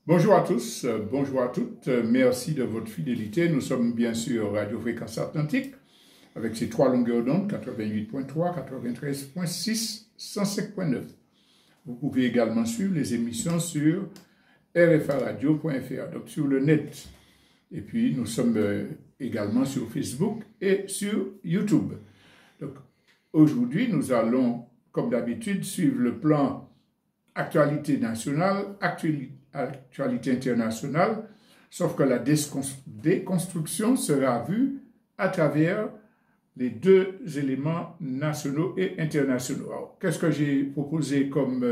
Bonjour à tous, bonjour à toutes, merci de votre fidélité. Nous sommes bien sûr Radio Fréquence Atlantique avec ses trois longueurs d'onde, 88.3, 93.6, 105.9. Vous pouvez également suivre les émissions sur rfaradio.fr, donc sur le net. Et puis nous sommes également sur Facebook et sur YouTube. Donc aujourd'hui, nous allons, comme d'habitude, suivre le plan actualité nationale, actualité internationale, sauf que la déconstruction sera vue à travers les deux éléments nationaux et internationaux. Qu'est-ce que j'ai proposé comme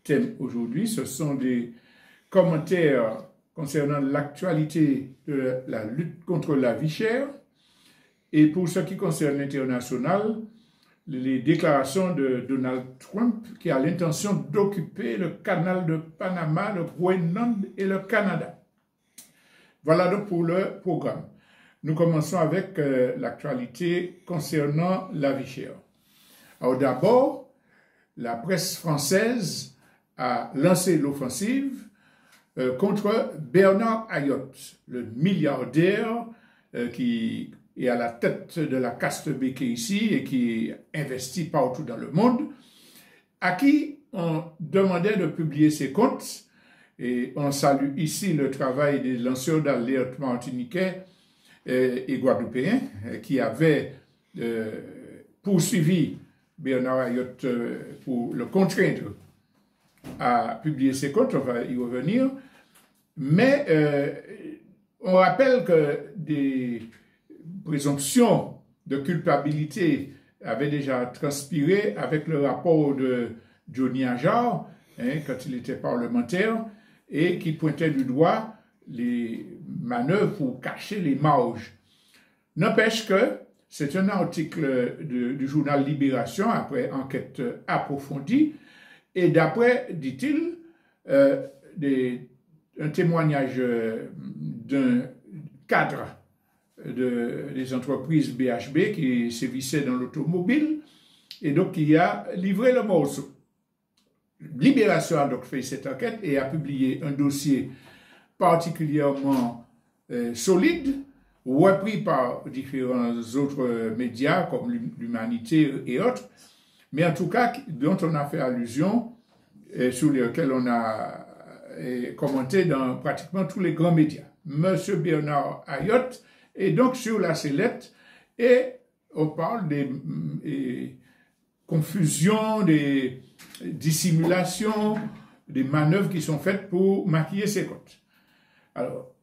thème aujourd'hui? Ce sont des commentaires concernant l'actualité de la lutte contre la vie chère. Et pour ce qui concerne l'international, les déclarations de Donald Trump qui a l'intention d'occuper le canal de Panama, le Groenland et le Canada. Voilà donc pour le programme. Nous commençons avec l'actualité concernant la vie chère. Alors d'abord, la presse française a lancé l'offensive contre Bernard Ayotte, le milliardaire qui est à la tête de la caste béquée ici et qui investit partout dans le monde, à qui on demandait de publier ses comptes. Et on salue ici le travail des lanceurs d'alerte martiniquais et guadeloupéens qui avaient poursuivi Bernard Ayotte pour le contraindre à publier ses comptes. On va y revenir. Mais on rappelle que des présomptions de culpabilité avaient déjà transpiré avec le rapport de Johnny Ajar, quand il était parlementaire, et qui pointait du doigt les manœuvres pour cacher les marges. N'empêche que c'est un article du journal Libération, après enquête approfondie, et d'après, dit-il, un témoignage d'un cadre des entreprises BHB qui sévissait dans l'automobile, et donc qui a livré le morceau. Libération a donc fait cette enquête et a publié un dossier particulièrement solide, repris par différents autres médias comme l'Humanité et autres, mais en tout cas dont on a fait allusion, sur lesquels on a commenté dans pratiquement tous les grands médias. Monsieur Bernard Ayotte est donc sur la sellette et on parle des confusions, des dissimulations, des manœuvres qui sont faites pour maquiller ses comptes. Alors,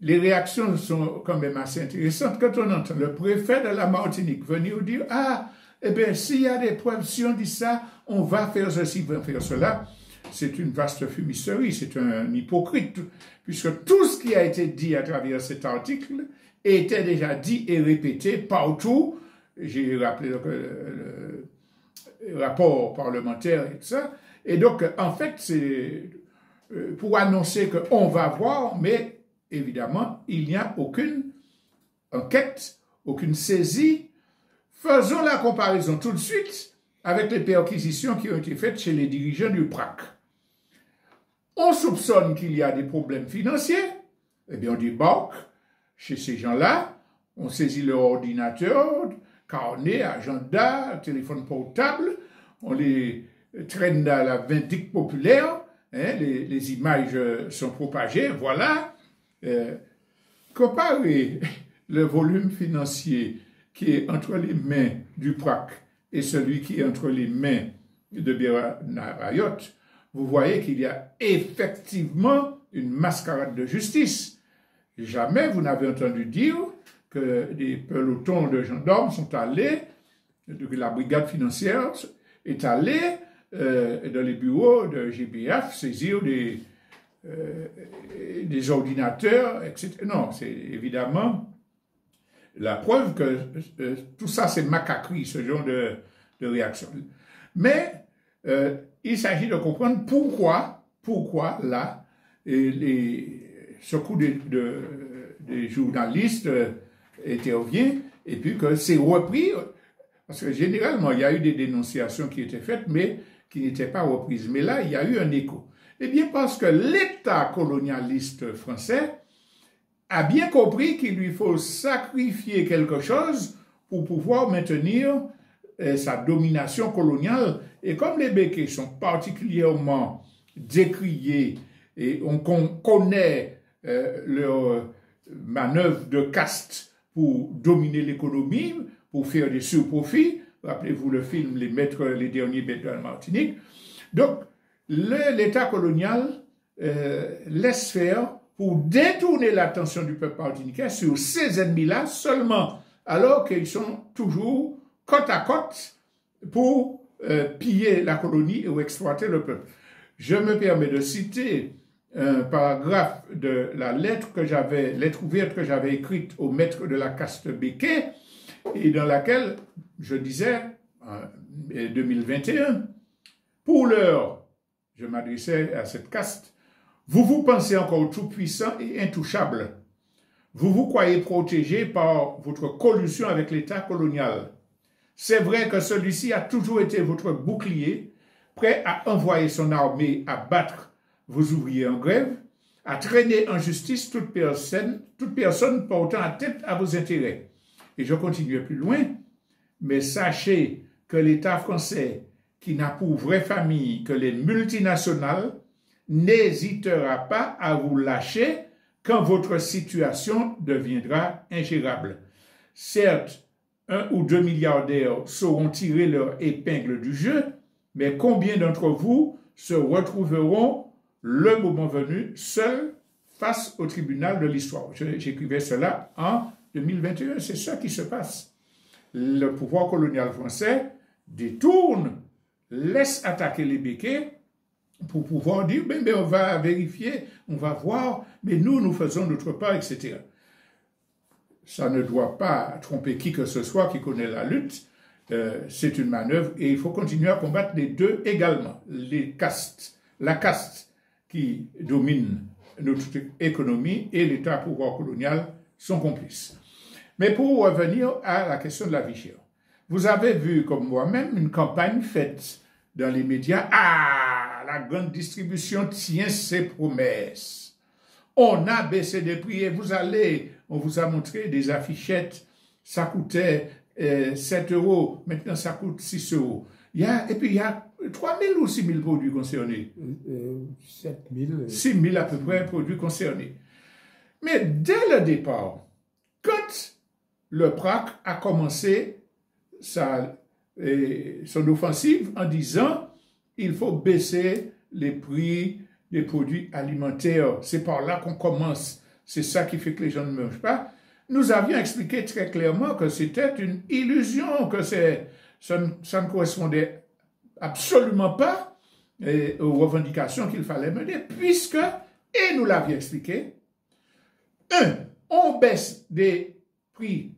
les réactions sont quand même assez intéressantes quand on entend le préfet de la Martinique venir dire « Ah, eh bien, s'il y a des preuves, si on dit ça, on va faire ceci, on va faire cela ». C'est une vaste fumisterie, c'est un hypocrite, puisque tout ce qui a été dit à travers cet article était déjà dit et répété partout. J'ai rappelé le rapport parlementaire et tout ça. Et donc, en fait, c'est pour annoncer qu'on va voir, mais évidemment, il n'y a aucune enquête, aucune saisie. Faisons la comparaison tout de suite avec les perquisitions qui ont été faites chez les dirigeants du PRAC. On soupçonne qu'il y a des problèmes financiers, eh bien on débarque chez ces gens-là, on saisit leur ordinateur, carnet, agenda, téléphone portable, on les traîne dans la vindicte populaire, les images sont propagées, voilà. Comparer le volume financier qui est entre les mains du PRAC et celui qui est entre les mains de Bernard Ayotte, vous voyez qu'il y a effectivement une mascarade de justice. Jamais vous n'avez entendu dire que des pelotons de gendarmes sont allés, que la brigade financière est allée dans les bureaux de GBF saisir des ordinateurs, etc. Non, c'est évidemment la preuve que tout ça c'est macaquerie, ce genre de réaction. Mais il s'agit de comprendre pourquoi là, ce coup des journalistes intervient, et puis que c'est repris Parce que généralement, il y a eu des dénonciations qui étaient faites, mais qui n'étaient pas reprises. Mais là, il y a eu un écho. Eh bien, parce que l'État colonialiste français a bien compris qu'il lui faut sacrifier quelque chose pour pouvoir maintenir sa domination coloniale. Et comme les Békés sont particulièrement décriés et on connaît leur manœuvre de caste pour dominer l'économie, pour faire des surprofits, rappelez-vous le film Les derniers maîtres de la Martinique. Donc, l'État colonial laisse faire pour détourner l'attention du peuple martiniquais sur ces ennemis-là seulement, alors qu'ils sont toujours côte à côte pour piller la colonie ou exploiter le peuple. Je me permets de citer un paragraphe de la lettre ouverte que j'avais écrite au maître de la caste Béké, et dans laquelle je disais, en 2021, pour l'heure, je m'adressais à cette caste, vous vous pensez encore tout puissant et intouchable. Vous vous croyez protégé par votre collusion avec l'État colonial. C'est vrai que celui-ci a toujours été votre bouclier, prêt à envoyer son armée à battre vos ouvriers en grève, à traîner en justice toute personne portant atteinte à vos intérêts. Et je continuais plus loin, mais sachez que l'État français, qui n'a pour vraie famille que les multinationales, n'hésitera pas à vous lâcher quand votre situation deviendra ingérable. Certes, 1 ou 2 milliardaires sauront tirer leur épingle du jeu, mais combien d'entre vous se retrouveront, le moment venu, seuls face au tribunal de l'histoire? J'écrivais cela en 2021, c'est ça qui se passe. Le pouvoir colonial français détourne, laisse attaquer les Békés pour pouvoir dire, on va vérifier, on va voir, mais nous faisons notre part, etc. Ça ne doit pas tromper qui que ce soit qui connaît la lutte. C'est une manœuvre et il faut continuer à combattre les deux également. La caste qui domine notre économie et l'État pouvoir colonial sont complices. Mais pour revenir à la question de la vie chère, vous avez vu comme moi-même une campagne faite dans les médias. Ah, la grande distribution tient ses promesses. On a baissé les prix et on vous a montré des affichettes, ça coûtait 7 €, maintenant ça coûte 6 €. Et puis il y a 3 000 ou 6 000 produits concernés. 7 000. 6 000 à peu près produits concernés. Mais dès le départ, quand le PRAC a commencé son offensive en disant il faut baisser les prix des produits alimentaires, c'est par là qu'on commence, c'est ça qui fait que les gens ne mangent pas. Nous avions expliqué très clairement que c'était une illusion, que ça ne correspondait absolument pas aux revendications qu'il fallait mener, puisque, et nous l'avions expliqué, 1. On baisse des prix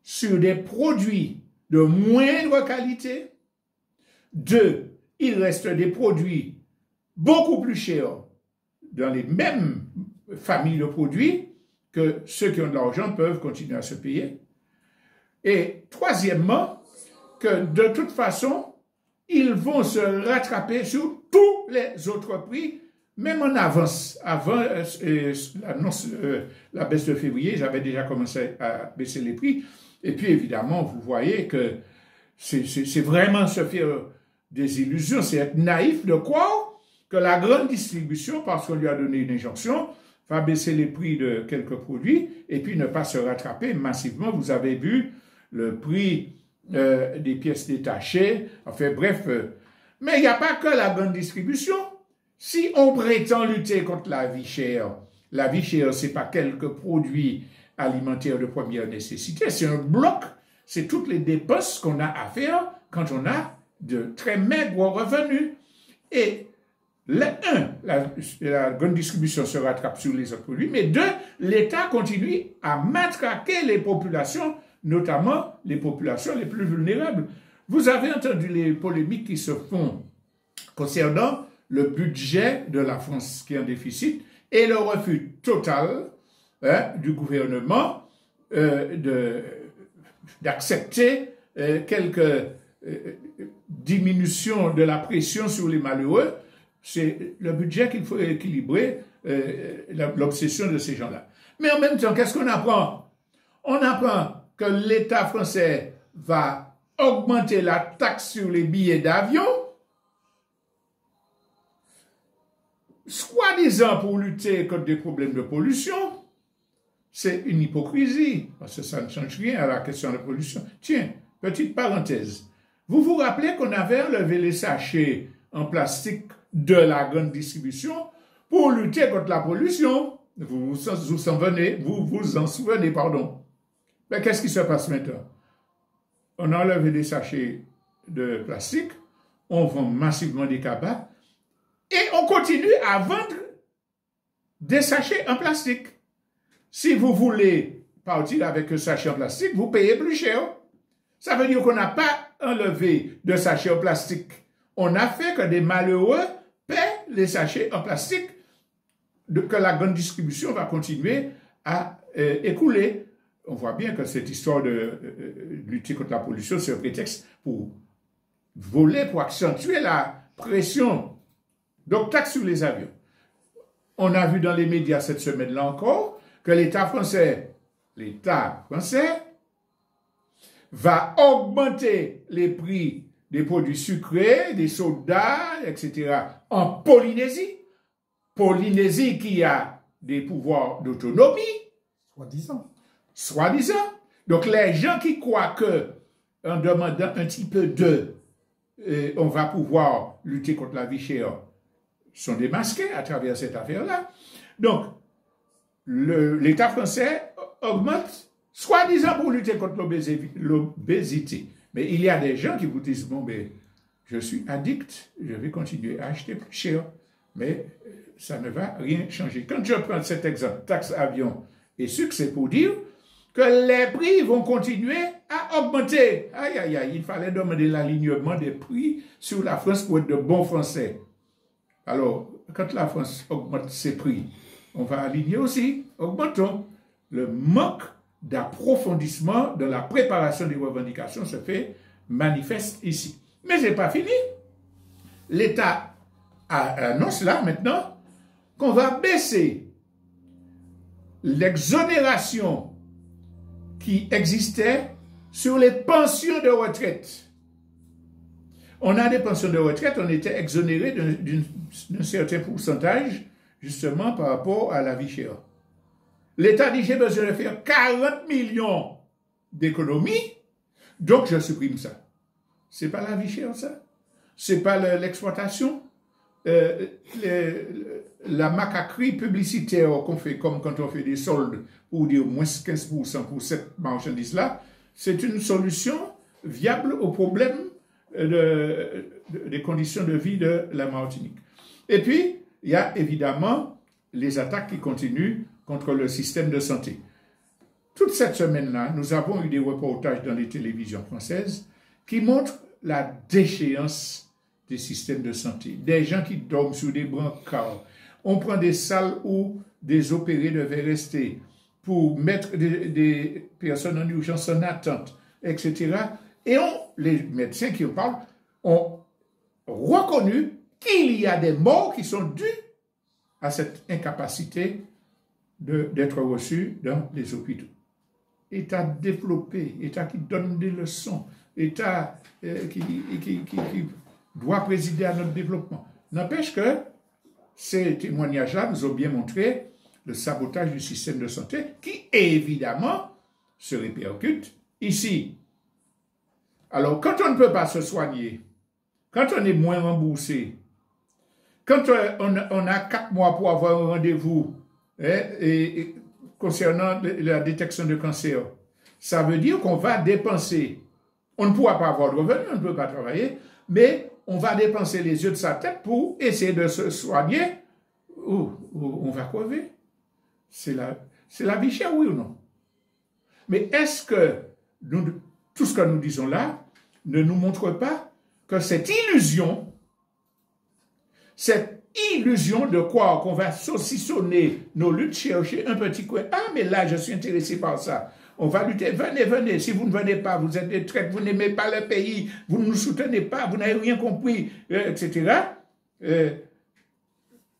sur des produits de moindre qualité. 2. Il reste des produits beaucoup plus chers dans les mêmes familles de produits que ceux qui ont de l'argent peuvent continuer à se payer. Et troisièmement, que de toute façon, ils vont se rattraper sur tous les autres prix, même en avance. Avant la baisse de février, j'avais déjà commencé à baisser les prix. Et puis évidemment, vous voyez que c'est vraiment se faire des illusions, c'est être naïf de croire que la grande distribution, parce qu'on lui a donné une injonction, va baisser les prix de quelques produits et puis ne pas se rattraper massivement. Vous avez vu le prix des pièces détachées, enfin bref. Mais il n'y a pas que la grande distribution. Si on prétend lutter contre la vie chère, ce n'est pas quelques produits alimentaires de première nécessité, c'est un bloc, c'est toutes les dépenses qu'on a à faire quand on a de très maigres revenus. Et la grande distribution se rattrape sur les autres produits, mais 2, l'État continue à matraquer les populations, notamment les populations les plus vulnérables. Vous avez entendu les polémiques qui se font concernant le budget de la France qui est en déficit et le refus total du gouvernement d'accepter quelques diminutions de la pression sur les malheureux, c'est le budget qu'il faut équilibrer, l'obsession de ces gens-là. Mais en même temps, qu'est-ce qu'on apprend? On apprend que l'État français va augmenter la taxe sur les billets d'avion, soi-disant pour lutter contre des problèmes de pollution. C'est une hypocrisie, parce que ça ne change rien à la question de pollution. Tiens, petite parenthèse. Vous vous rappelez qu'on avait enlevé les sachets en plastique de la grande distribution pour lutter contre la pollution? Vous vous en souvenez, pardon. Mais qu'est-ce qui se passe maintenant? On a enlevé des sachets de plastique, on vend massivement des cabas, et on continue à vendre des sachets en plastique. Si vous voulez partir avec un sachet en plastique, vous payez plus cher. Ça veut dire qu'on n'a pas enlevé de sachets en plastique. On a fait que des malheureux paient les sachets en plastique que la grande distribution va continuer à écouler. On voit bien que cette histoire de lutter contre la pollution, c'est un prétexte pour voler, pour accentuer la pression. Donc, taxe sur les avions. On a vu dans les médias cette semaine-là encore que l'État français va augmenter les prix des produits sucrés, des sodas, etc. en Polynésie. Polynésie qui a des pouvoirs d'autonomie. Soi-disant. Donc les gens qui croient que en demandant un petit peu on va pouvoir lutter contre la vie chère sont démasqués à travers cette affaire-là. Donc, l'État français augmente, soi-disant pour lutter contre l'obésité. Mais il y a des gens qui vous disent, bon, ben, je suis addict, je vais continuer à acheter plus cher. Mais ça ne va rien changer. Quand je prends cet exemple, taxe avion et sucre, c'est pour dire que les prix vont continuer à augmenter. Aïe, aïe, aïe, il fallait demander l'alignement des prix sur la France pour être de bons Français. Alors, quand la France augmente ses prix, on va aligner aussi, augmentons. Le manque d'approfondissement de la préparation des revendications se fait manifeste ici. Mais ce n'est pas fini. L'État annonce là maintenant qu'on va baisser l'exonération qui existait sur les pensions de retraite. On a des pensions de retraite, on était exonéré d'un certain pourcentage, justement par rapport à la vie chère. L'État dit, j'ai besoin de faire 40 millions d'économies, donc je supprime ça. C'est pas la vie chère, ça. C'est pas l'exploitation. La macaquerie publicitaire qu'on fait, comme quand on fait des soldes pour dire moins 15% pour cette marchandise-là, c'est une solution viable au problème des conditions de vie de la Martinique. Et puis, il y a évidemment les attaques qui continuent contre le système de santé. Toute cette semaine-là, nous avons eu des reportages dans les télévisions françaises qui montrent la déchéance des systèmes de santé. Des gens qui dorment sur des brancards. On prend des salles où des opérés devaient rester pour mettre des personnes en urgence en attente, etc. Et les médecins qui en parlent ont reconnu qu'il y a des morts qui sont dues à cette incapacité d'être reçus dans les hôpitaux. État développé, État qui donne des leçons, État qui doit présider à notre développement. N'empêche que ces témoignages-là nous ont bien montré le sabotage du système de santé qui, évidemment, se répercute ici. Alors, quand on ne peut pas se soigner, quand on est moins remboursé, quand on a 4 mois pour avoir un rendez-vous concernant la détection de cancer, ça veut dire qu'on va dépenser. On ne pourra pas avoir de revenus, on ne peut pas travailler, mais on va dépenser les yeux de sa tête pour essayer de se soigner. On va crever. C'est la vie chère, oui ou non? Mais est-ce que tout ce que nous disons là ne nous montre pas que cette illusion de croire qu'on va saucissonner nos luttes, chercher un petit coin, ah mais là je suis intéressé par ça, on va lutter. Venez, venez. Si vous ne venez pas, vous êtes des traîtres, vous n'aimez pas le pays, vous ne nous soutenez pas, vous n'avez rien compris, etc.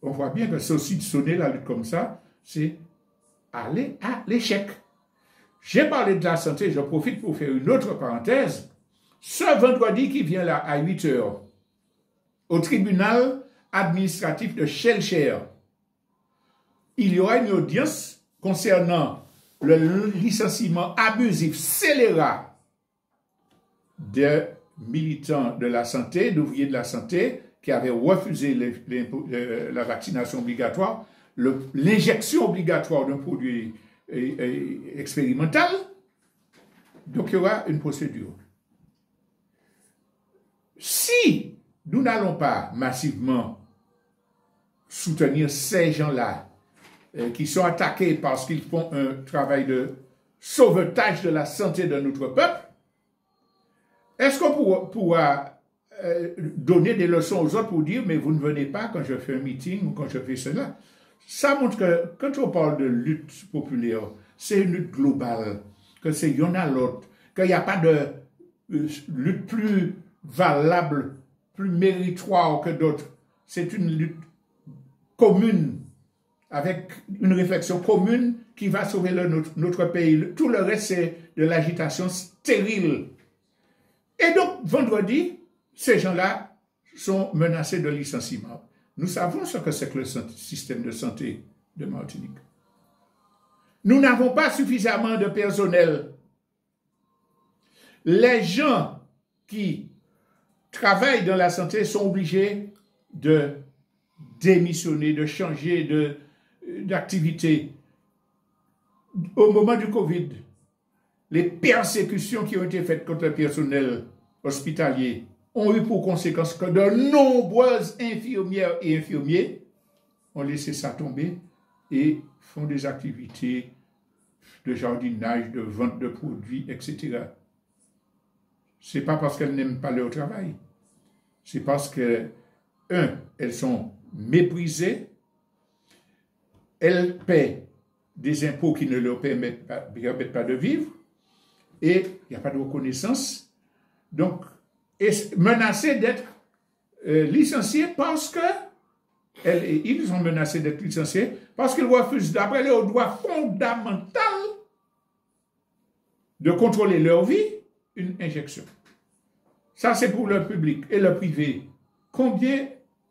On voit bien que c'est aussi de sonner la lutte comme ça, c'est aller à l'échec. J'ai parlé de la santé, je profite pour faire une autre parenthèse. Ce vendredi qui vient là, à 8 heures, au tribunal administratif de Shellshire, il y aura une audience concernant le licenciement abusif scélérat de militants de la santé, d'ouvriers de la santé, qui avaient refusé la vaccination obligatoire, l'injection obligatoire d'un produit expérimental. Donc, il y aura une procédure. Si nous n'allons pas massivement soutenir ces gens-là qui sont attaqués parce qu'ils font un travail de sauvetage de la santé de notre peuple, est-ce qu'on pourra donner des leçons aux autres pour dire, mais vous ne venez pas quand je fais un meeting ou quand je fais cela? Ça montre que quand on parle de lutte populaire, c'est une lutte globale, que c'est y'en a l'autre, qu'il n'y a pas de lutte plus valable, plus méritoire que d'autres. C'est une lutte commune, avec une réflexion commune qui va sauver notre pays. Tout le reste, c'est de l'agitation stérile. Et donc, vendredi, ces gens-là sont menacés de licenciement. Nous savons ce que c'est que le système de santé de Martinique. Nous n'avons pas suffisamment de personnel. Les gens qui travaillent dans la santé sont obligés de démissionner, de changer d'activité. Au moment du Covid, les persécutions qui ont été faites contre le personnel hospitalier ont eu pour conséquence que de nombreuses infirmières et infirmiers ont laissé ça tomber et font des activités de jardinage, de vente de produits, etc. Ce n'est pas parce qu'elles n'aiment pas leur travail. C'est parce que, elles sont méprisées, elles paient des impôts qui ne leur permettent pas de vivre, et il n'y a pas de reconnaissance. Donc, menacées d'être licenciées parce que ils sont menacés d'être licenciés parce qu'ils refusent, d'après leur droit fondamental, de contrôler leur vie, une injection. Ça, c'est pour le public et le privé. Combien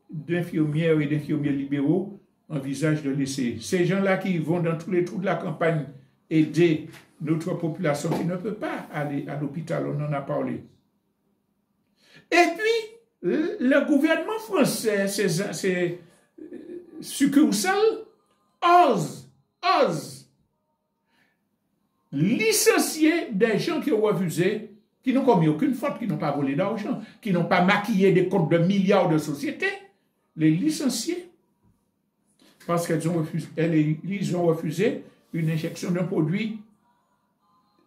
d'infirmières et d'infirmiers libéraux envisagent de laisser ces gens-là qui vont dans tous les trous de la campagne aider notre population qui ne peut pas aller à l'hôpital, on en a parlé. Et puis, le gouvernement français, ses succursales, ose licencier des gens qui ont refusé, qui n'ont commis aucune faute, qui n'ont pas volé d'argent, qui n'ont pas maquillé des comptes de milliards de sociétés, les licencier parce qu'ils ont refusé une injection d'un produit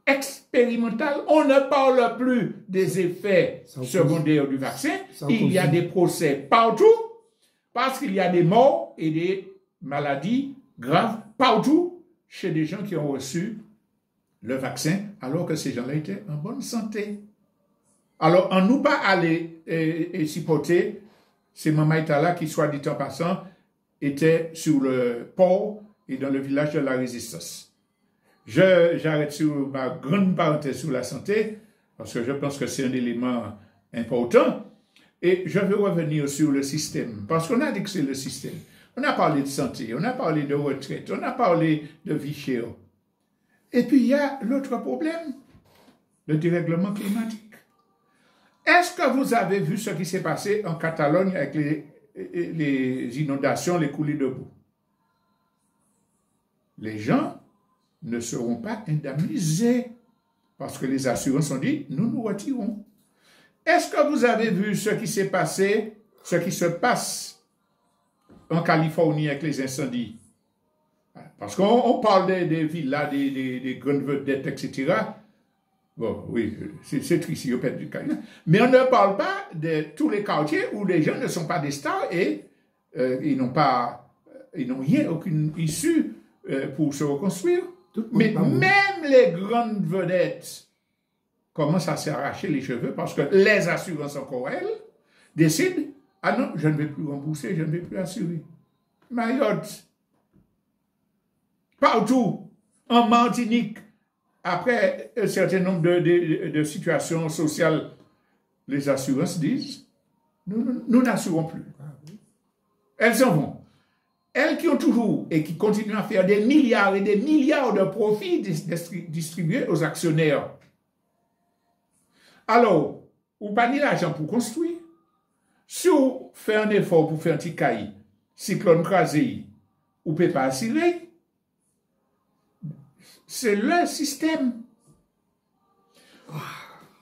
expérimental. On ne parle plus des effets secondaires du vaccin. Il y a des procès partout parce qu'il y a des morts et des maladies graves partout chez des gens qui ont reçu le vaccin alors que ces gens-là étaient en bonne santé. Alors, on nous pas aller et supporter ces Mamaïta-là qui, soit dit en passant, étaient sur le port et dans le village de la Résistance. J'arrête sur ma grande parenthèse sur la santé, parce que je pense que c'est un élément important, et je veux revenir sur le système, parce qu'on a dit que c'est le système. On a parlé de santé, on a parlé de retraite, on a parlé de vie chère. Et puis il y a l'autre problème, le dérèglement climatique. Est-ce que vous avez vu ce qui s'est passé en Catalogne avec les inondations, les coulées de boue? Les gens ne seront pas indemnisés parce que les assurances ont dit, nous nous retirons. Est-ce que vous avez vu ce qui s'est passé, ce qui se passe en Californie avec les incendies? Parce qu'on parle des villas, des grandes vedettes, etc. Bon, oui, c'est triste, il y a du cas. Mais on ne parle pas de tous les quartiers où les gens ne sont pas des stars et ils n'ont rien, aucune issue pour se reconstruire. Mais même les grandes vedettes commencent à s'arracher les cheveux parce que les assurances encore, elles, décident, ah non, je ne vais plus rembourser, je ne vais plus assurer. Mayotte, partout, en Martinique, après un certain nombre de situations sociales, les assurances disent, nous n'assurons plus. Elles s'en vont. Elles qui ont toujours et qui continuent à faire des milliards et des milliards de profits distribués aux actionnaires. Alors, vous pas ni l'argent pour construire. Si vous faites un effort pour faire un petit cahier, cyclone crasé, vous ne pouvez pas assurer. C'est le système.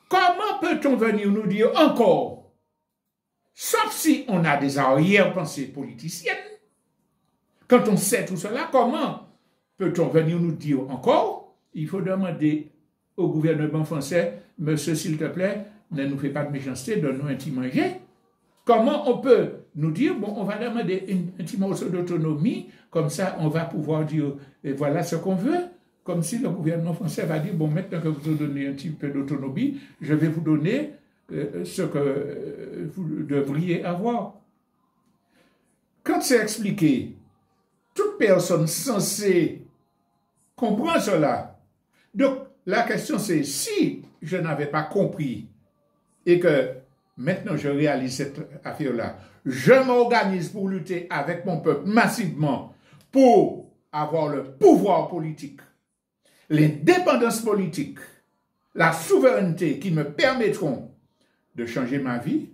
Comment peut-on venir nous dire encore, sauf si on a des arrière-pensées politiciennes, quand on sait tout cela, comment peut-on venir nous dire encore, il faut demander au gouvernement français, monsieur, s'il te plaît, ne nous fais pas de méchanceté, donne-nous un petit manger. Comment on peut nous dire, bon, on va demander un petit morceau d'autonomie, comme ça on va pouvoir dire, et voilà ce qu'on veut, comme si le gouvernement français va dire, bon, maintenant que vous avez donné un petit peu d'autonomie, je vais vous donner ce que vous devriez avoir. Quand c'est expliqué, toute personne censée comprend cela. Donc, la question c'est, si je n'avais pas compris et que maintenant je réalise cette affaire-là, je m'organise pour lutter avec mon peuple massivement pour avoir le pouvoir politique, l'indépendance politique, la souveraineté qui me permettront de changer ma vie,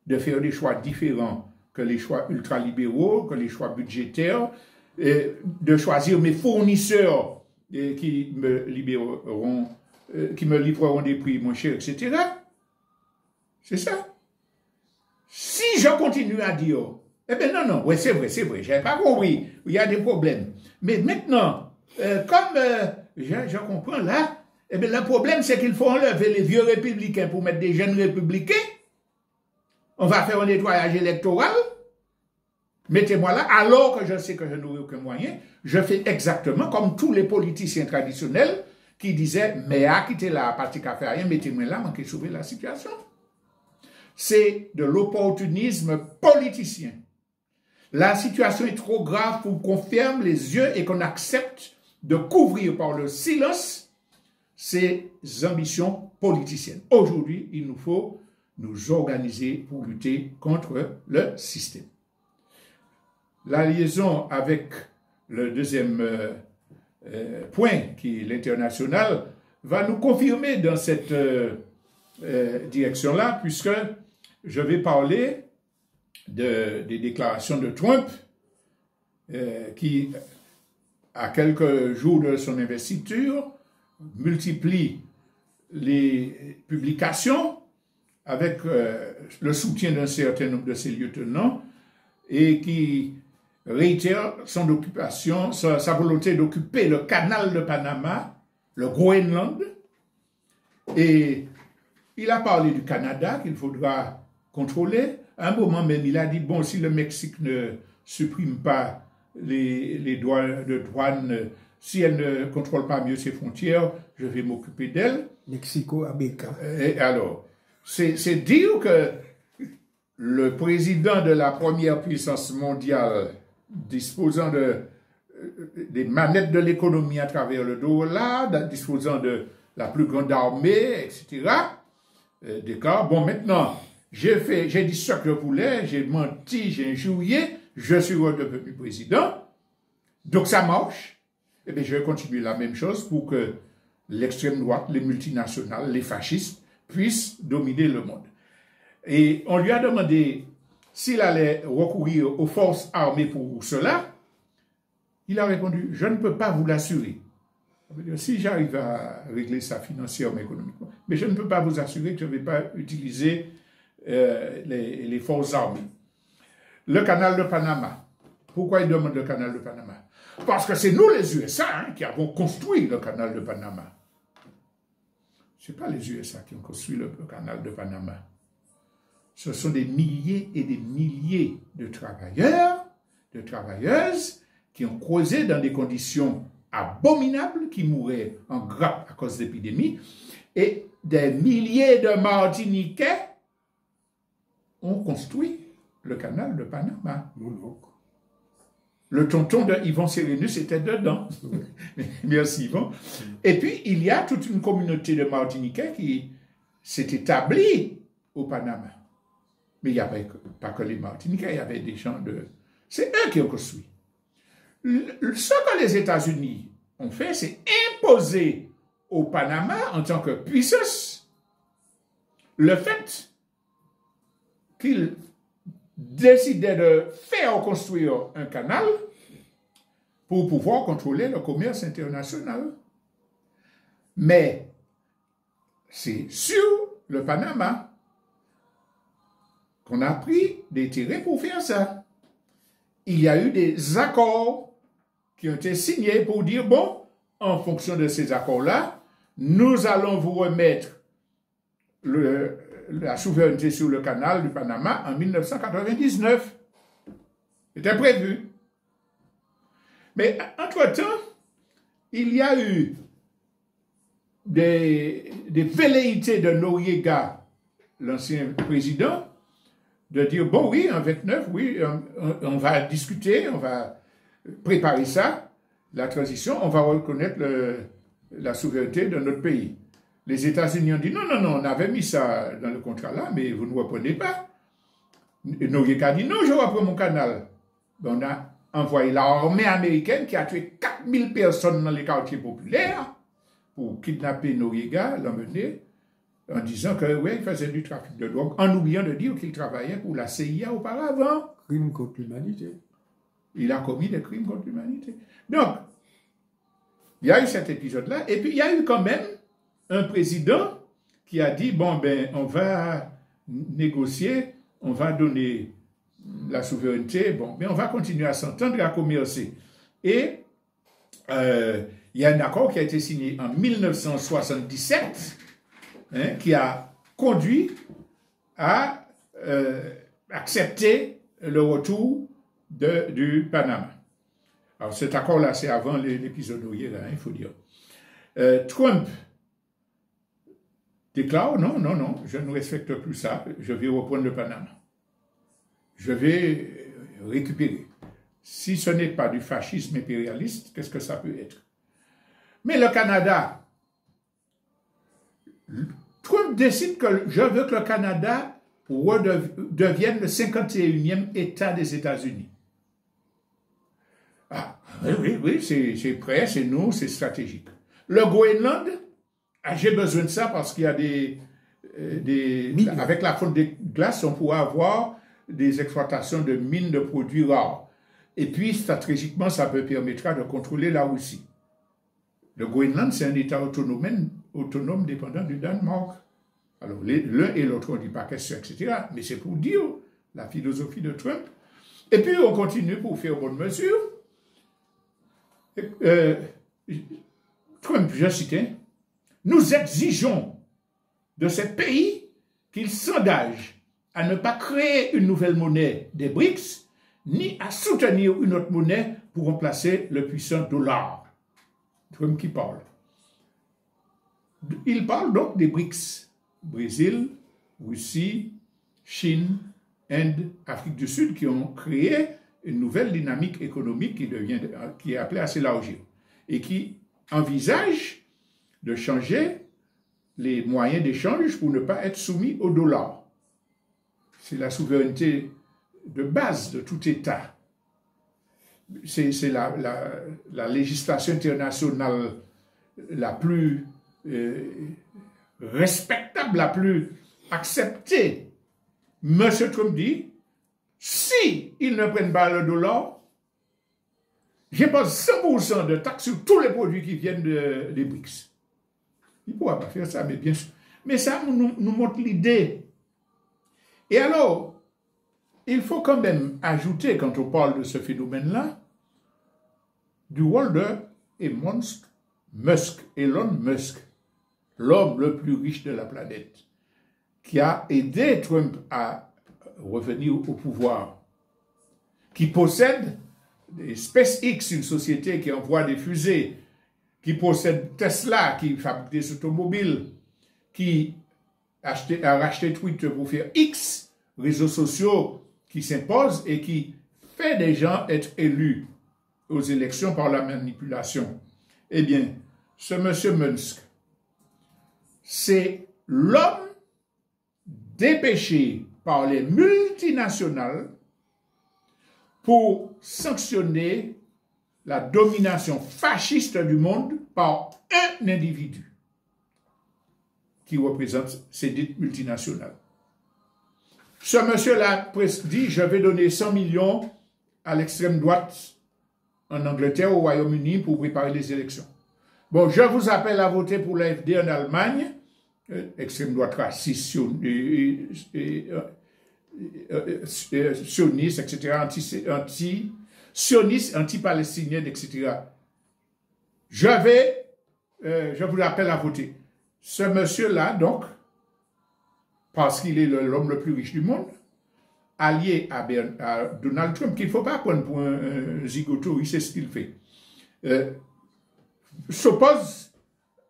de faire des choix différents que les choix ultralibéraux, que les choix budgétaires, de choisir mes fournisseurs qui me livreront des prix moins chers, etc. C'est ça. Si je continue à dire, eh bien non, ouais, c'est vrai, j'avais pas compris, il y a des problèmes. Mais maintenant, comme je comprends là, eh bien le problème c'est qu'il faut enlever les vieux républicains pour mettre des jeunes républicains. On va faire un nettoyage électoral. Mettez-moi là, alors que je sais que je n'aurai aucun moyen, je fais exactement comme tous les politiciens traditionnels qui disaient, mais à quitter la partie qui a fait rien, mettez-moi là, manquez de sauver la situation. C'est de l'opportunisme politicien. La situation est trop grave pour qu'on ferme les yeux et qu'on accepte de couvrir par le silence ces ambitions politiciennes. Aujourd'hui, il nous faut nous organiser pour lutter contre le système. La liaison avec le deuxième point, qui est l'international, va nous confirmer dans cette direction-là, puisque je vais parler des déclarations de Trump, qui, à quelques jours de son investiture, multiplie les publications avec le soutien d'un certain nombre de ses lieutenants et qui réitère son occupation, sa volonté d'occuper le canal de Panama, le Groenland, et il a parlé du Canada qu'il faudra contrôler. À un moment même, il a dit, bon, si le Mexique ne supprime pas les droits de douane, si elle ne contrôle pas mieux ses frontières, je vais m'occuper d'elle. Mexico, Abeka. Et alors, c'est dire que le président de la première puissance mondiale, disposant des manettes de l'économie à travers le dollar, disposant de la plus grande armée, etc. D'accord. Bon, maintenant, j'ai dit ce que je voulais, j'ai menti, j'ai injurié, je suis redevenu président. Donc ça marche. Eh bien, je vais continuer la même chose pour que l'extrême droite, les multinationales, les fascistes puissent dominer le monde. Et on lui a demandé s'il allait recourir aux forces armées pour cela. Il a répondu, je ne peux pas vous l'assurer. Si j'arrive à régler ça financièrement, économiquement, mais je ne peux pas vous assurer que je ne vais pas utiliser les forces armées. Le canal de Panama. Pourquoi il demande le canal de Panama? Parce que c'est nous les USA qui avons construit le canal de Panama. Ce n'est pas les USA qui ont construit le canal de Panama. Ce sont des milliers et des milliers de travailleurs, de travailleuses qui ont creusé dans des conditions abominables qui mouraient en grappe à cause d'épidémies, et des milliers de Martiniquais ont construit le canal de Panama. Mon oncle. Le tonton de Yvon Sérénus était dedans. Merci Yvon. Et puis, il y a toute une communauté de Martiniquais qui s'est établie au Panama. Mais il n'y avait pas que les Martiniquais, il y avait des gens de... C'est eux qui ont construit. Ce que les États-Unis ont fait, c'est imposer au Panama, en tant que puissance, le fait qu'ils décidaient de faire construire un canal pour pouvoir contrôler le commerce international. Mais c'est sur le Panama qu'on a pris des tirets pour faire ça. Il y a eu des accords qui ont été signés pour dire, bon, en fonction de ces accords-là, nous allons vous remettre la souveraineté sur le canal du Panama en 1999. C'était prévu. Mais entre-temps, il y a eu des velléités de Noriega, l'ancien président, de dire, bon oui, en 29, oui, on va discuter, on va préparer ça, la transition, on va reconnaître la souveraineté de notre pays. Les États-Unis ont dit, non, non, non, on avait mis ça dans le contrat là, mais vous ne reprenez pas. Noriega a dit, non, je reprends mon canal. On a envoyé l'armée américaine qui a tué 4000 personnes dans les quartiers populaires pour kidnapper Noriega, l'emmener, en disant que, ouais, il faisait du trafic de drogue, en oubliant de dire qu'il travaillait pour la CIA auparavant. Crime contre l'humanité. Il a commis des crimes contre l'humanité. Donc, il y a eu cet épisode-là, et puis il y a eu quand même un président qui a dit, bon, ben, on va négocier, on va donner la souveraineté, bon, mais on va continuer à s'entendre et à commercer. Et il y a un accord qui a été signé en 1977, qui a conduit à accepter le retour du Panama. Alors cet accord-là, c'est avant l'épisode Noriega, il faut dire. Trump déclare, non, non, non, je ne respecte plus ça, je vais reprendre le Panama. Je vais récupérer. Si ce n'est pas du fascisme impérialiste, qu'est-ce que ça peut être? Mais le Canada, Trump décide que je veux que le Canada devienne le 51e État des États-Unis. Ah, oui, oui, c'est prêt, c'est nous, c'est stratégique. Le Groenland, j'ai besoin de ça parce qu'il y a avec la fonte des glaces, on pourra avoir des exploitations de mines de produits rares. Et puis, stratégiquement, ça permettra de contrôler la Russie. Le Groenland, c'est un État autonome dépendant du Danemark. Alors, l'un et l'autre, on ne dit pas question, etc. Mais c'est pour dire la philosophie de Trump. Et puis, on continue pour faire bonne mesure. Trump, je citais, nous exigeons de ces pays qu'ils s'engagent à ne pas créer une nouvelle monnaie des BRICS, ni à soutenir une autre monnaie pour remplacer le puissant dollar. Trump qui parle. Il parle donc des BRICS. Brésil, Russie, Chine, Inde, Afrique du Sud, qui ont créé une nouvelle dynamique économique qui est appelée à s'élargir et qui envisage de changer les moyens d'échange pour ne pas être soumis au dollar. C'est la souveraineté de base de tout État. C'est la législation internationale la plus respectable, la plus acceptée. M. Trump dit, si ils ne prennent pas le dollar, j'impose 100% de taxes sur tous les produits qui viennent des BRICS. Il ne pourra pas faire ça, mais bien sûr. Mais ça nous montre l'idée. Et alors, il faut quand même ajouter, quand on parle de ce phénomène-là, du rôle de Elon Musk, l'homme le plus riche de la planète, qui a aidé Trump à revenir au pouvoir, qui possède SpaceX, une société qui envoie des fusées qui possède Tesla, qui fabrique des automobiles, qui a racheté Twitter pour faire X, réseaux sociaux qui s'imposent et qui fait des gens être élus aux élections par la manipulation. Eh bien, ce monsieur Musk, c'est l'homme dépêché par les multinationales pour sanctionner la domination fasciste du monde par un individu qui représente ces dites multinationales. Ce monsieur-là dit, je vais donner 100 millions à l'extrême droite en Angleterre, au Royaume-Uni, pour préparer les élections. Bon, je vous appelle à voter pour l'AfD en Allemagne, extrême droite raciste, sioniste, etc., anti-sioniste, anti-palestinien, etc. Je vous appelle à voter. Ce monsieur-là, donc, parce qu'il est l'homme le plus riche du monde, allié à Donald Trump, qu'il ne faut pas prendre pour un zigoto, il sait ce qu'il fait, s'oppose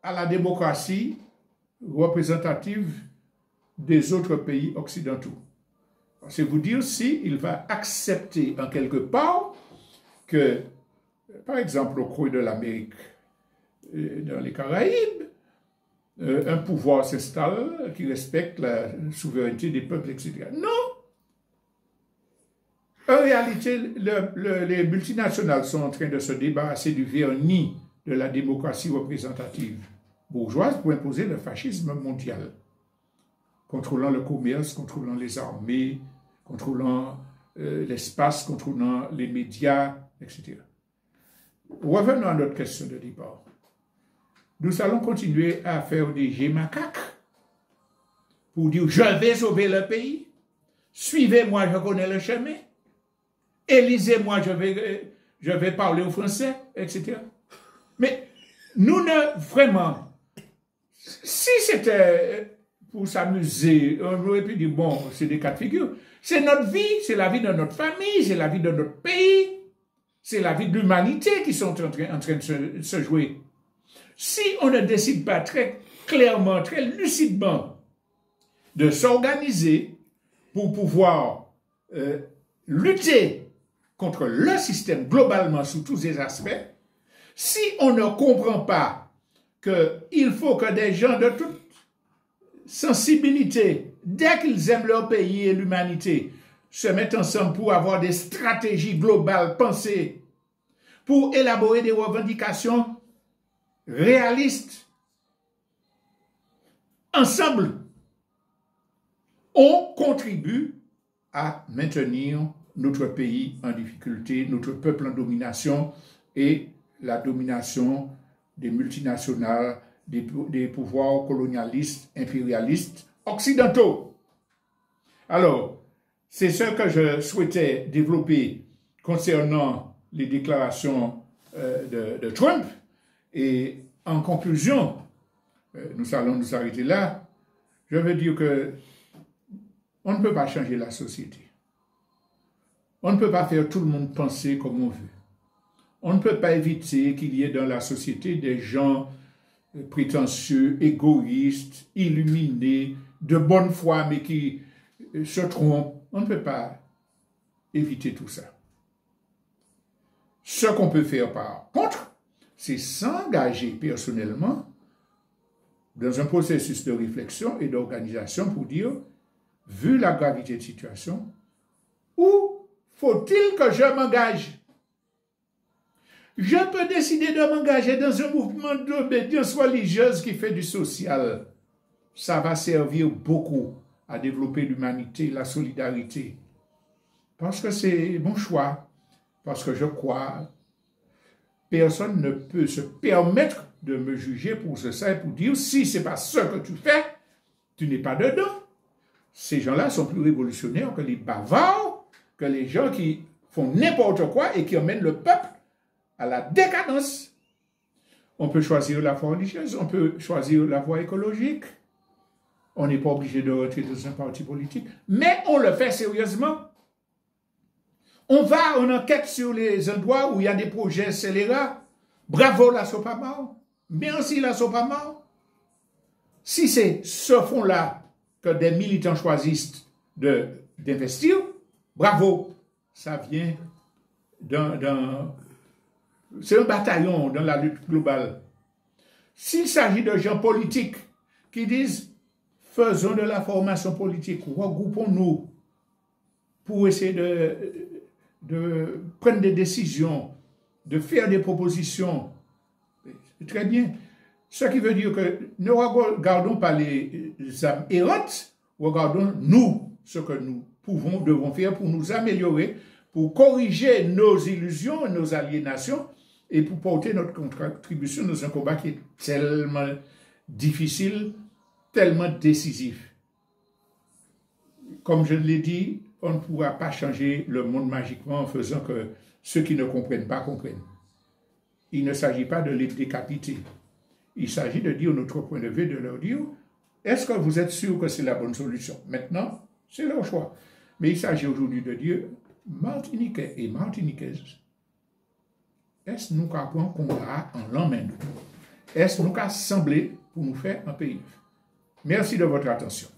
à la démocratie représentative des autres pays occidentaux. C'est vous dire s'il va accepter en quelque part que, par exemple, au creux de l'Amérique, dans les Caraïbes, un pouvoir s'installe qui respecte la souveraineté des peuples, etc. Non! En réalité, les multinationales sont en train de se débarrasser du vernis de la démocratie représentative bourgeoise pour imposer le fascisme mondial, contrôlant le commerce, contrôlant les armées, contrôlant l'espace, contrôlant les médias, etc. Revenons à notre question de départ. Nous allons continuer à faire des jets macaques pour dire « je vais sauver le pays, suivez-moi, je connais le chemin, élisez-moi, je vais parler au français, etc. » Mais nous ne, vraiment, si c'était pour s'amuser, on aurait pu dire, bon, c'est des cas de figure. C'est notre vie, c'est la vie de notre famille, c'est la vie de notre pays, c'est la vie de l'humanité qui sont en train de se jouer. Si on ne décide pas très clairement, très lucidement de s'organiser pour pouvoir lutter contre le système globalement sous tous ses aspects, si on ne comprend pas qu'il faut que des gens de toute sensibilité, dès qu'ils aiment leur pays et l'humanité, se mettent ensemble pour avoir des stratégies globales pensées, pour élaborer des revendications réalistes, ensemble, on contribue à maintenir notre pays en difficulté, notre peuple en domination et la domination des multinationales, des pouvoirs colonialistes, impérialistes, occidentaux. Alors, c'est ce que je souhaitais développer concernant les déclarations de Trump. Et en conclusion, nous allons nous arrêter là. Je veux dire que on ne peut pas changer la société. On ne peut pas faire tout le monde penser comme on veut. On ne peut pas éviter qu'il y ait dans la société des gens prétentieux, égoïstes, illuminés, de bonne foi, mais qui se trompent. On ne peut pas éviter tout ça. Ce qu'on peut faire par contre, c'est s'engager personnellement dans un processus de réflexion et d'organisation pour dire, vu la gravité de situation, où faut-il que je m'engage? Je peux décider de m'engager dans un mouvement d'obédience religieuse qui fait du social. Ça va servir beaucoup à développer l'humanité, la solidarité. Parce que c'est mon choix. Parce que je crois. Personne ne peut se permettre de me juger pour ça et pour dire si ce n'est pas ce que tu fais, tu n'es pas dedans. Ces gens-là sont plus révolutionnaires que les bavards, que les gens qui font n'importe quoi et qui emmènent le peuple à la décadence. On peut choisir la voie religieuse, on peut choisir la voie écologique. On n'est pas obligé de rentrer dans un parti politique, mais on le fait sérieusement. On enquête sur les endroits où il y a des projets scélérats. Bravo la Sopamao. Mais si là, sont pas morts. Si c'est ce fonds-là que des militants choisissent d'investir, bravo, ça vient c'est un bataillon dans la lutte globale. S'il s'agit de gens politiques qui disent faisons de la formation politique, regroupons-nous pour essayer de prendre des décisions, de faire des propositions, très bien. Ce qui veut dire que ne regardons pas les âmes errantes, regardons nous ce que nous devons faire pour nous améliorer, pour corriger nos illusions, nos aliénations, et pour porter notre contribution dans un combat qui est tellement difficile, tellement décisif. Comme je l'ai dit, on ne pourra pas changer le monde magiquement en faisant que ceux qui ne comprennent pas comprennent. Il ne s'agit pas de les décapiter. Il s'agit de dire notre point de vue, de leur dire, est-ce que vous êtes sûr que c'est la bonne solution? Maintenant, c'est leur choix. Mais il s'agit aujourd'hui de dire, Martiniquais et Martiniquaises, est-ce nous qu'apprend qu'on a en l'emmène? Est-ce nous qu'assembler pour nous faire un pays? Merci de votre attention.